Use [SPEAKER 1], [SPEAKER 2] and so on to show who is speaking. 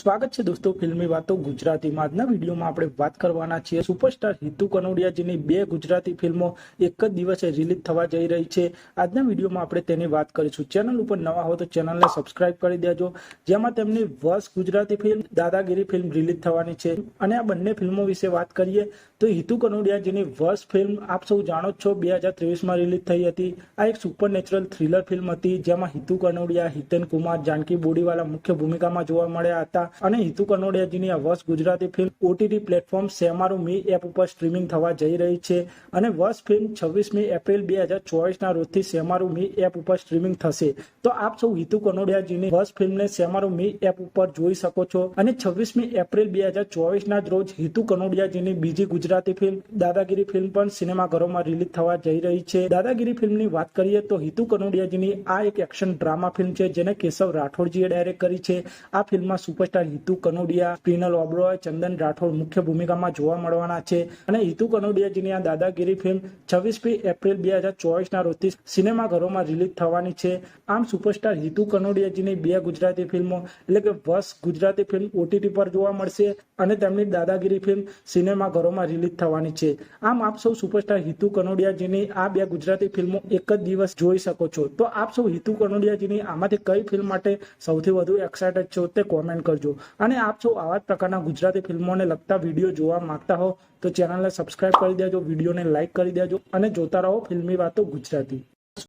[SPEAKER 1] સ્વાગત છે દોસ્તો ફિલ્મી વાતો ગુજરાતીમાં। આજના વિડીયોમાં આપણે વાત કરવાના છીએ સુપરસ્ટાર હિતુ કનોડિયાજીની બે ગુજરાતી ફિલ્મો એક જ દિવસે રિલીઝ થવા જઈ રહી છે। આજના વિડીયોમાં આપણે તેની વાત કરીશું। ચેનલ ઉપર નવા હો તો ચેનલને સબસ્ક્રાઇબ કરી દેજો, જેમાં તેમની વર્ષ ગુજરાતી ફિલ્મ દાદાગીરી ફિલ્મ રિલીઝ થવાની છે। અને આ બંને ફિલ્મો વિશે વાત કરીએ તો હિતુ કનોડિયાજીની વર્ષ ફિલ્મ આપ સૌ જાણો છો 2023માં રિલીઝ થઈ હતી। આ એક સુપરનેચરલ થ્રિલર ફિલ્મ હતી, જેમાં હિતુ કનોડિયા, હિતેન કુમાર, જાનકી બોડીવાલા મુખ્ય ભૂમિકામાં જોવા મળ્યા હતા। અને હિતુ કનોડિયાજીની આ વર્ષ Gujarati film OTT platform Shemaroo app ઉપર સ્ટ્રીમિંગ થવા જઈ રહી છે। અને વર્ષ ફિલ્મ 26મી એપ્રિલ 2024ના રોજથી સેમારું એપ ઉપર સ્ટ્રીમિંગ થશે। તો આપ સૌ હિતુ કનોડિયાજીની વર્ષ ફિલ્મને સેમારું એપ ઉપર જોઈ શકો છો। અને 26મી એપ્રિલ 2024ના જ રોજ હિતુ કનોડિયાજીની બીજી ગુજરાતી ફિલ્મ દાદાગીરી ફિલ્મ પણ સિનેમાઘરોમાં રિલીઝ થવા જઈ રહી છે। દાદાગીરી ફિલ્મની વાત કરીએ તો હિતુ કનોડિયાજીની આ એક એક્શન ડ્રામા ફિલ્મ છે, જેને કેશવ રાઠોડજીએ ડાયરેક્ટ કરી છે। આ ફિલ્મમાં સુપરસ્ટાર હિતુ કનોડિયા, પ્રિનલ ઓબરોય, ચંદન રાઠોડ મુખ્ય ભૂમિકામાં જોવા મળવાના છે। અને હિતુ કનોડિયાજીની આ દાદાગીરી ફિલ્મ 26મી એપ્રિલ 2024ના રોજથી સિનેમાઘરોમાં રિલીઝ થવાની છે। આમ સુપરસ્ટાર હિતુ કનોડિયાજીની બે ગુજરાતી ફિલ્મો એટલે કે વર્ષ ગુજરાતી ફિલ્મ OTT પર જોવા મળશે અને તેમની દાદાગીરી ફિલ્મ સિનેમાઘરોમાં રિલીઝ થવાની છે। આમ આપ સૌ સુપરસ્ટાર હિતુ કનોડિયાજીની આ બે ગુજરાતી ફિલ્મો એક જ દિવસ જોઈ શકો છો। તો આપ સૌ હિતુ કનોડિયાજીની આમાંથી કઈ ફિલ્મ માટે સૌથી વધુ એક્સાઇટેડ છો તે કોમેન્ટ કરજો। અને આપ સૌ આવા જ પ્રકારના ગુજરાતી ફિલ્મોને લગતા વિડીયો જોવા માંગતા હો તો ચેનલને સબસ્ક્રાઇબ કરી દેજો, વિડીયોને લાઇક કરી દેજો અને જોતા રહો ફિલ્મી વાતો ગુજરાતી।